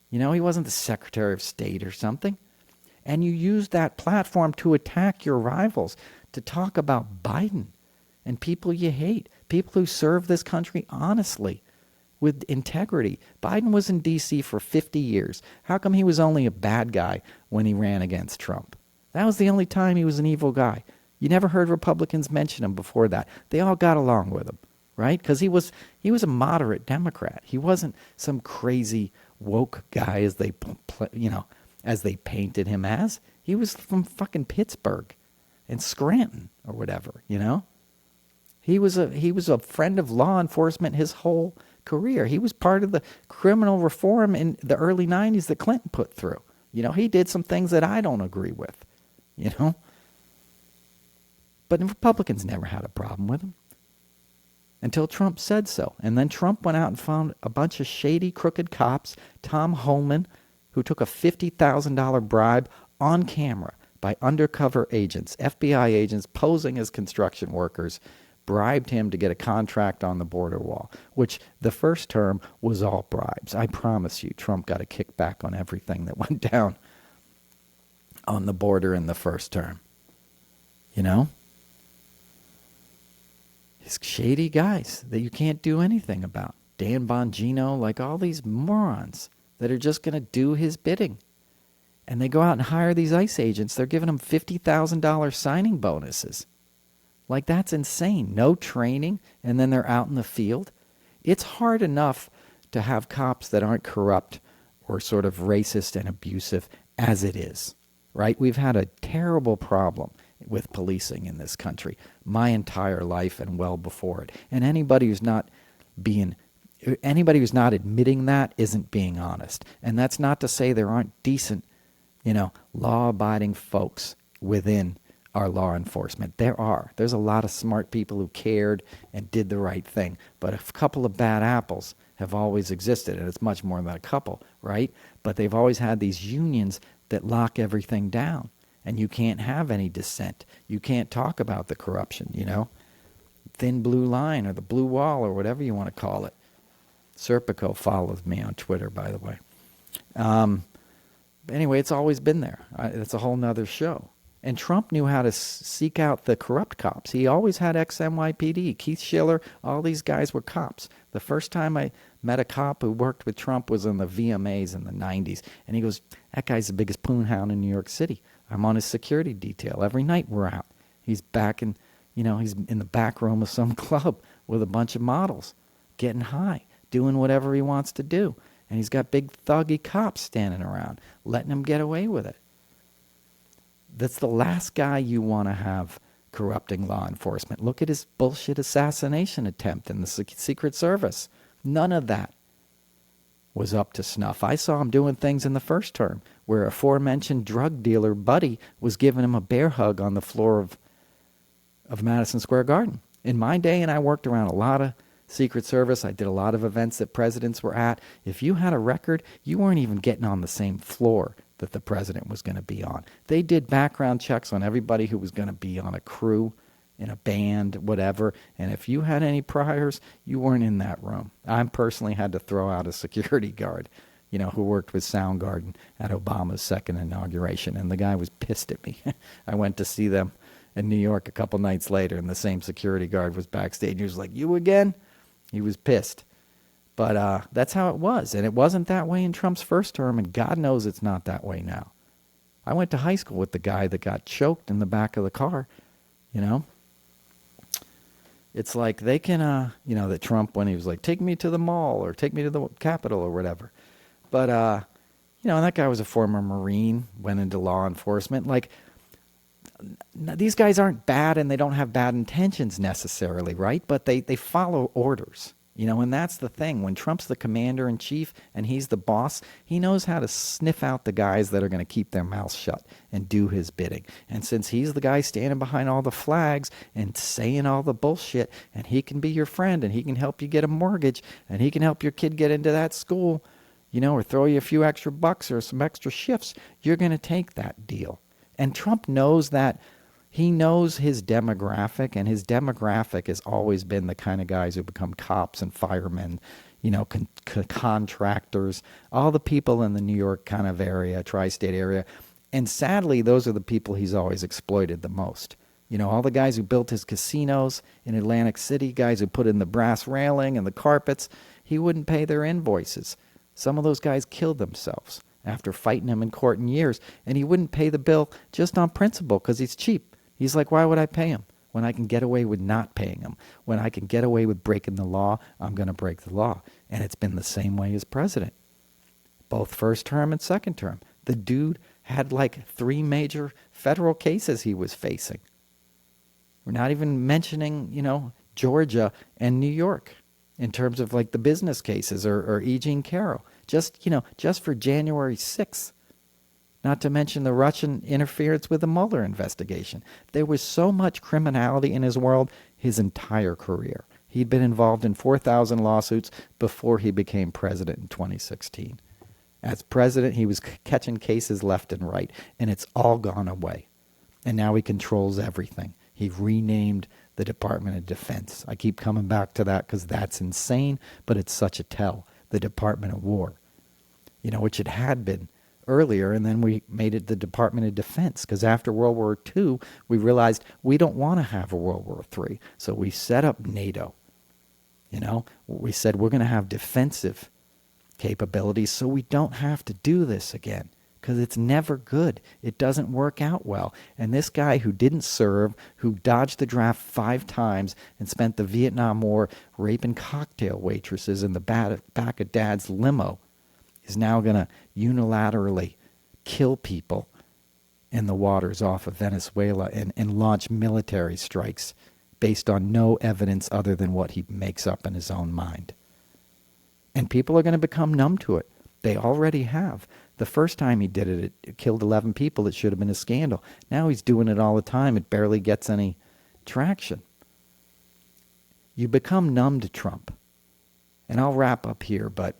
You know, he wasn't the Secretary of State or something. And you used that platform to attack your rivals, to talk about Biden and people you hate, people who serve this country honestly, with integrity. Biden was in D.C. for 50 years. How come he was only a bad guy when he ran against Trump? That was the only time he was an evil guy. You never heard Republicans mention him before that. They all got along with him, right? Because he was a moderate Democrat. He wasn't some crazy woke guy as they painted him as. He was from fucking Pittsburgh and Scranton or whatever, you know? He was a friend of law enforcement his whole career. He was part of the criminal reform in the early 90s that Clinton put through. You know, he did some things that I don't agree with. You know? But the Republicans never had a problem with him until Trump said so. And then Trump went out and found a bunch of shady, crooked cops, Tom Holman, who took a $50,000 bribe on camera by undercover agents, FBI agents posing as construction workers, bribed him to get a contract on the border wall, which the first term was all bribes. I promise you, Trump got a kickback on everything that went down on the border in the first term. You know? These shady guys that you can't do anything about. Dan Bongino, like all these morons that are just going to do his bidding. And they go out and hire these ICE agents. They're giving them $50,000 signing bonuses. Like, that's insane. No training, and then they're out in the field. It's hard enough to have cops that aren't corrupt or sort of racist and abusive as it is. Right? We've had a terrible problem with policing in this country my entire life and well before it. And anybody who's not admitting that isn't being honest. And that's not to say there aren't decent, law-abiding folks within our law enforcement. There's a lot of smart people who cared and did the right thing. But a couple of bad apples have always existed, and it's much more than a couple, right? But they've always had these unions that lock everything down. and you can't have any dissent. You can't talk about the corruption, you know. Thin blue line or the blue wall or whatever you want to call it. Serpico follows me on Twitter, by the way. Anyway, it's always been there. It's a whole nother show. And Trump knew how to seek out the corrupt cops. He always had ex-NYPD. Keith Schiller, all these guys were cops. The first time I met a cop who worked with Trump was in the VMAs in the 90s. And he goes, that guy's the biggest poonhound in New York City. I'm on his security detail. Every night we're out. He's back in, he's in the back room of some club with a bunch of models, getting high, doing whatever he wants to do. And he's got big thuggy cops standing around, letting him get away with it. That's the last guy you want to have corrupting law enforcement. Look at his bullshit assassination attempt in the Secret Service. None of that was up to snuff. I saw him doing things in the first term where aforementioned drug dealer buddy was giving him a bear hug on the floor of Madison Square Garden. In my day, and I worked around a lot of Secret Service, I did a lot of events that presidents were at. If you had a record, you weren't even getting on the same floor that the president was going to be on. They did background checks on everybody who was going to be on a crew, in a band, whatever. And if you had any priors, you weren't in that room. I personally had to throw out a security guard, who worked with Soundgarden at Obama's second inauguration. And the guy was pissed at me. I went to see them in New York a couple nights later, and the same security guard was backstage. He was like, "You again?" He was pissed. But that's how it was. And it wasn't that way in Trump's first term, and God knows it's not that way now. I went to high school with the guy that got choked in the back of the car, It's like they can, that Trump, when he was like, take me to the mall or take me to the Capitol or whatever. But, and that guy was a former Marine, went into law enforcement. Like, these guys aren't bad and they don't have bad intentions necessarily, right? But they follow orders. And that's the thing. When Trump's the commander-in-chief and he's the boss, he knows how to sniff out the guys that are going to keep their mouths shut and do his bidding. And since he's the guy standing behind all the flags and saying all the bullshit, and he can be your friend and he can help you get a mortgage and he can help your kid get into that school, or throw you a few extra bucks or some extra shifts, you're going to take that deal. And Trump knows that. He knows his demographic, and his demographic has always been the kind of guys who become cops and firemen, contractors, all the people in the New York kind of area, tri-state area. And sadly, those are the people he's always exploited the most. All the guys who built his casinos in Atlantic City, guys who put in the brass railing and the carpets, he wouldn't pay their invoices. Some of those guys killed themselves after fighting him in court in years, and he wouldn't pay the bill just on principle because he's cheap. He's like, why would I pay him when I can get away with not paying him? When I can get away with breaking the law, I'm going to break the law. And it's been the same way as president. Both first term and second term. The dude had like 3 major federal cases he was facing. We're not even mentioning, Georgia and New York in terms of like the business cases or E. Jean Carroll. Just for January 6th. Not to mention the Russian interference with the Mueller investigation. There was so much criminality in his world his entire career. He'd been involved in 4,000 lawsuits before he became president in 2016. As president, he was catching cases left and right, and it's all gone away. And now he controls everything. He renamed the Department of Defense. I keep coming back to that because that's insane, but it's such a tell. The Department of War, which it had been earlier, and then we made it the Department of Defense because after World War II, we realized we don't want to have a World War III. So we set up NATO. We said we're going to have defensive capabilities so we don't have to do this again because it's never good. It doesn't work out well. And this guy who didn't serve, who dodged the draft 5 times and spent the Vietnam War raping cocktail waitresses in the back of Dad's limo, is now going to unilaterally kill people in the waters off of Venezuela and launch military strikes based on no evidence other than what he makes up in his own mind. And people are going to become numb to it. They already have. The first time he did it, it killed 11 people. It should have been a scandal. Now he's doing it all the time. It barely gets any traction. You become numb to Trump. And I'll wrap up here, but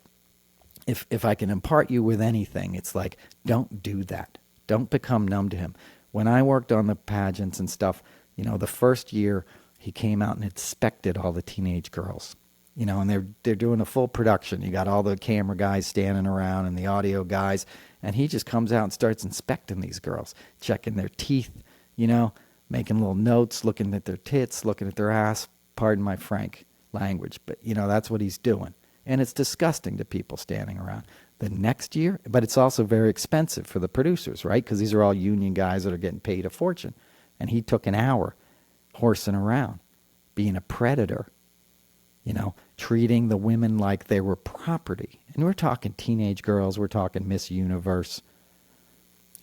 if I can impart you with anything, it's like, don't do that. Don't become numb to him. When I worked on the pageants and stuff, the first year he came out and inspected all the teenage girls. And they're doing a full production. You got all the camera guys standing around and the audio guys, and he just comes out and starts inspecting these girls, checking their teeth, making little notes, looking at their tits, looking at their ass. Pardon my frank language, but that's what he's doing. And it's disgusting to people standing around. The next year, but it's also very expensive for the producers, right? Because these are all union guys that are getting paid a fortune. And he took an hour horsing around, being a predator, treating the women like they were property. And we're talking teenage girls, we're talking Miss Universe.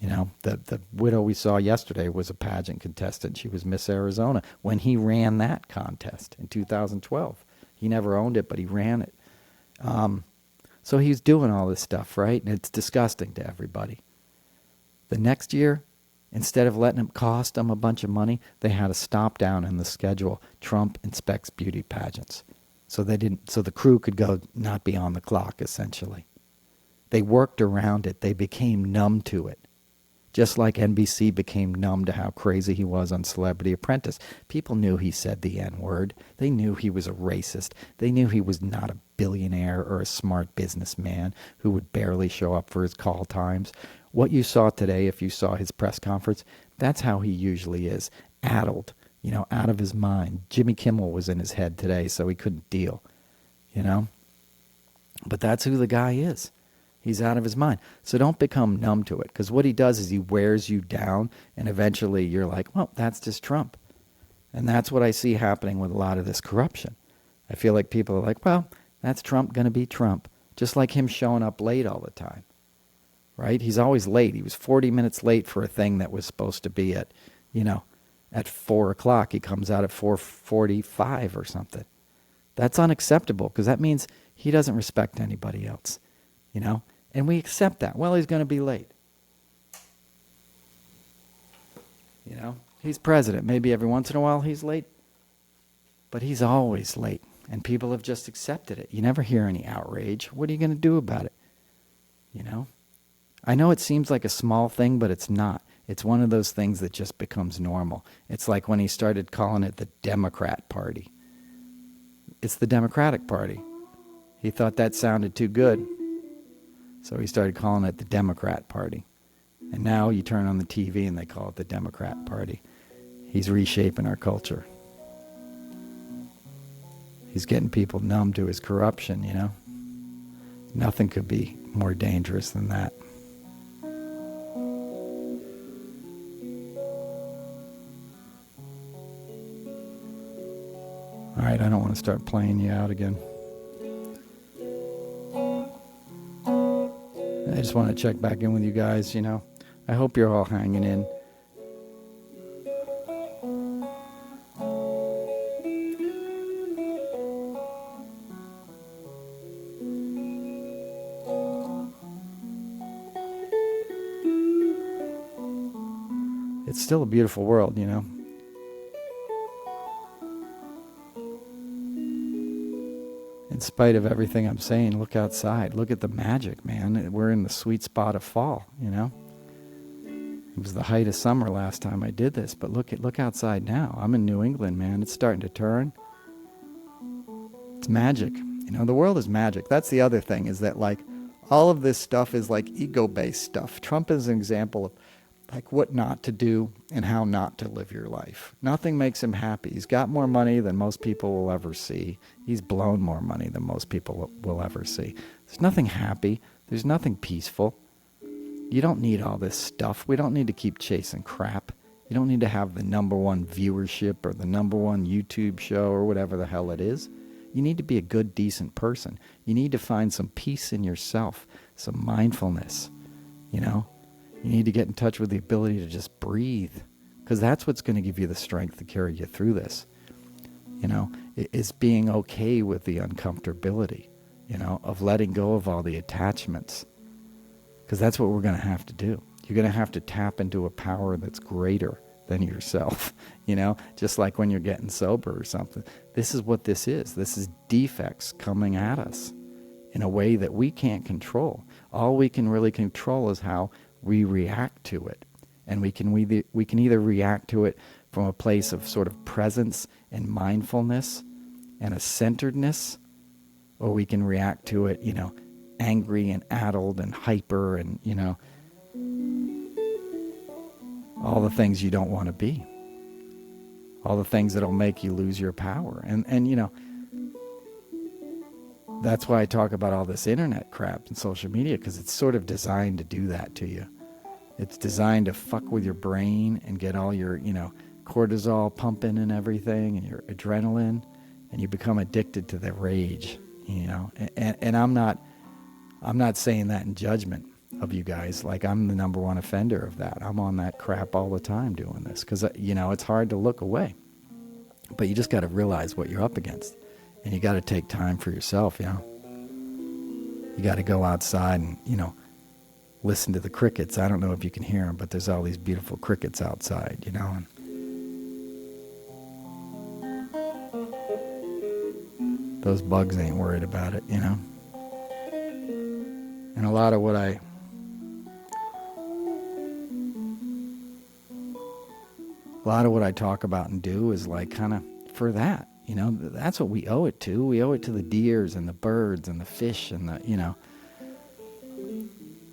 The widow we saw yesterday was a pageant contestant. She was Miss Arizona when he ran that contest in 2012. He never owned it, but he ran it. So he's doing all this stuff, right? And it's disgusting to everybody. The next year, instead of letting him cost them a bunch of money, they had a stop down in the schedule. Trump inspects beauty pageants. So the crew could go not be on the clock, essentially. They worked around it. They became numb to it. Just like NBC became numb to how crazy he was on Celebrity Apprentice. People knew he said the N-word. They knew he was a racist. They knew he was not a billionaire or a smart businessman who would barely show up for his call times. What you saw today, if you saw his press conference, that's how he usually is. Addled, out of his mind. Jimmy Kimmel was in his head today, so he couldn't deal, But that's who the guy is. He's out of his mind. So don't become numb to it, because what he does is he wears you down, and eventually you're like, well, that's just Trump. And that's what I see happening with a lot of this corruption. I feel like people are like, well, that's Trump going to be Trump. Just like him showing up late all the time, right? He's always late. He was 40 minutes late for a thing that was supposed to be at 4 o'clock. He comes out at 4:45 or something. That's unacceptable, because that means he doesn't respect anybody else. And we accept that. Well, he's going to be late. He's president. Maybe every once in a while he's late, but he's always late, and people have just accepted it. You never hear any outrage. What are you going to do about it? I know it seems like a small thing, but it's not. It's one of those things that just becomes normal. It's like when he started calling it the Democrat Party. It's the Democratic Party. He thought that sounded too good. So he started calling it the Democrat Party. And now you turn on the TV and they call it the Democrat Party. He's reshaping our culture. He's getting people numb to his corruption, Nothing could be more dangerous than that. All right, I don't want to start playing you out again. I just want to check back in with you guys, I hope you're all hanging in. It's still a beautiful world, In spite of everything I'm saying, look outside. Look at the magic, man. We're in the sweet spot of fall, It was the height of summer last time I did this, but look outside now. I'm in New England, man. It's starting to turn. It's magic. The world is magic. That's the other thing, is that, all of this stuff is, ego-based stuff. Trump is an example of, what not to do and how not to live your life. Nothing makes him happy. He's got more money than most people will ever see. He's blown more money than most people will ever see. There's nothing happy. There's nothing peaceful. You don't need all this stuff. We don't need to keep chasing crap. You don't need to have the #1 viewership or the #1 YouTube show or whatever the hell it is. You need to be a good, decent person. You need to find some peace in yourself, some mindfulness, You need to get in touch with the ability to just breathe, because that's what's going to give you the strength to carry you through this. It's being okay with the uncomfortability, of letting go of all the attachments, because that's what we're going to have to do. You're going to have to tap into a power that's greater than yourself, just like when you're getting sober or something. This is what this is. This is defects coming at us in a way that we can't control. All we can really control is how we react to it. And we can either react to it from a place of sort of presence and mindfulness and a centeredness, or we can react to it, angry and addled and hyper and, all the things you don't want to be. All the things that'll make you lose your power. And that's why I talk about all this internet crap and social media, because it's sort of designed to do that to you. It's designed to fuck with your brain and get all your, cortisol pumping and everything and your adrenaline, and you become addicted to the rage, And I'm not saying that in judgment of you guys. Like, I'm the number one offender of that. I'm on that crap all the time doing this because, it's hard to look away. But you just got to realize what you're up against. And you got to take time for yourself, You got to go outside and, listen to the crickets. I don't know if you can hear them, but there's all these beautiful crickets outside, And those bugs ain't worried about it, And a lot of what I talk about and do is like kind of for that, that's what we owe it to. We owe it to the deers and the birds and the fish and the,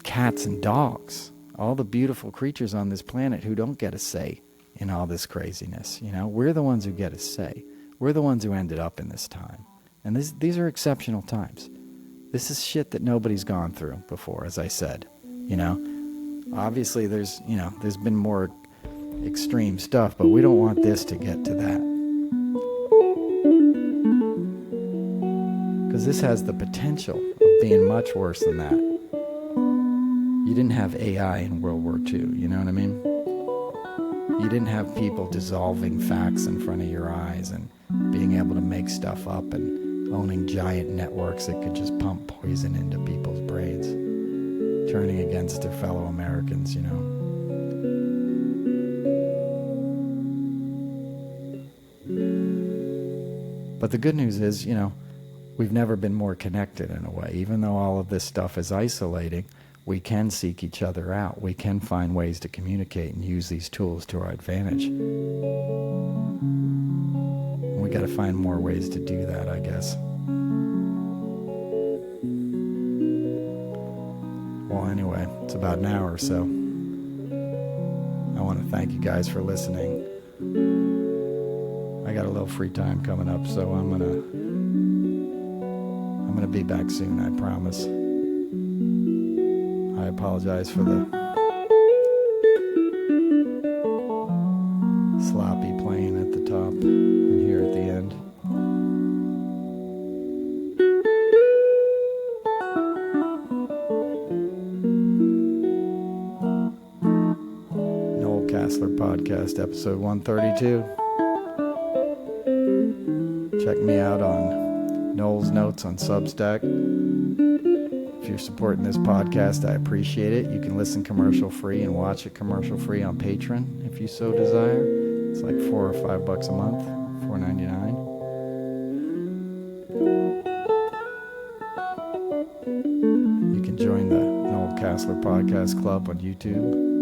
cats and dogs, all the beautiful creatures on this planet who don't get a say in all this craziness. We're the ones who get a say. We're the ones who ended up in this time. And these are exceptional times. This is shit that nobody's gone through before, as I said. Obviously there's been more extreme stuff, but we don't want this to get to that. Because this has the potential of being much worse than that. You didn't have AI in World War II, you know what I mean? You didn't have people dissolving facts in front of your eyes and being able to make stuff up and owning giant networks that could just pump poison into people's brains, turning against their fellow Americans, But the good news is, we've never been more connected in a way. Even though all of this stuff is isolating, we can seek each other out. We can find ways to communicate and use these tools to our advantage. And we got to find more ways to do that, I guess. Well, anyway, it's about an hour or so. I want to thank you guys for listening. I got a little free time coming up, so I'm gonna be back soon, I promise. I apologize for the sloppy playing at the top and here at the end. Noel Casler Podcast, episode 132. Check me out on Noel's Notes on Substack. If you're supporting this podcast, I appreciate it. You can listen commercial free and watch it commercial free on Patreon if you so desire. It's like $4 or $5 a month, $4.99. You can join the Noel Casler Podcast Club on YouTube.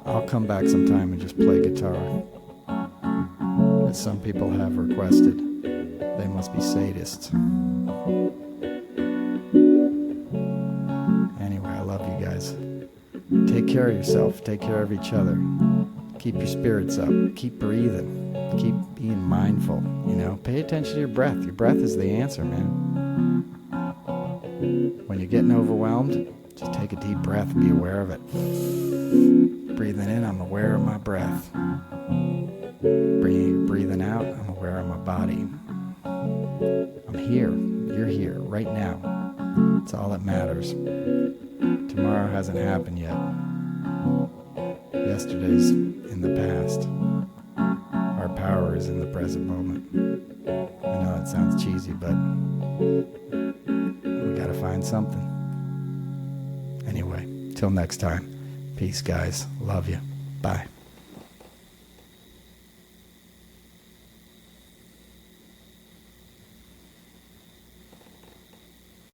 I'll come back sometime and just play guitar. As some people have requested. They must be sadists. Anyway, I love you guys. Take care of yourself. Take care of each other. Keep your spirits up. Keep breathing. Keep being mindful. Pay attention to your breath. Your breath is the answer, man. When you're getting overwhelmed, just take a deep breath and be aware of it. Breathing in, I'm aware of my breath. Breathing out, I'm aware of my body. I'm here. You're here right now. It's all that matters. Tomorrow hasn't happened yet. Yesterday's in the past. Our power is in the present moment. I know it sounds cheesy, but we gotta find something. Anyway, till next time. Peace, guys. Love you. Bye.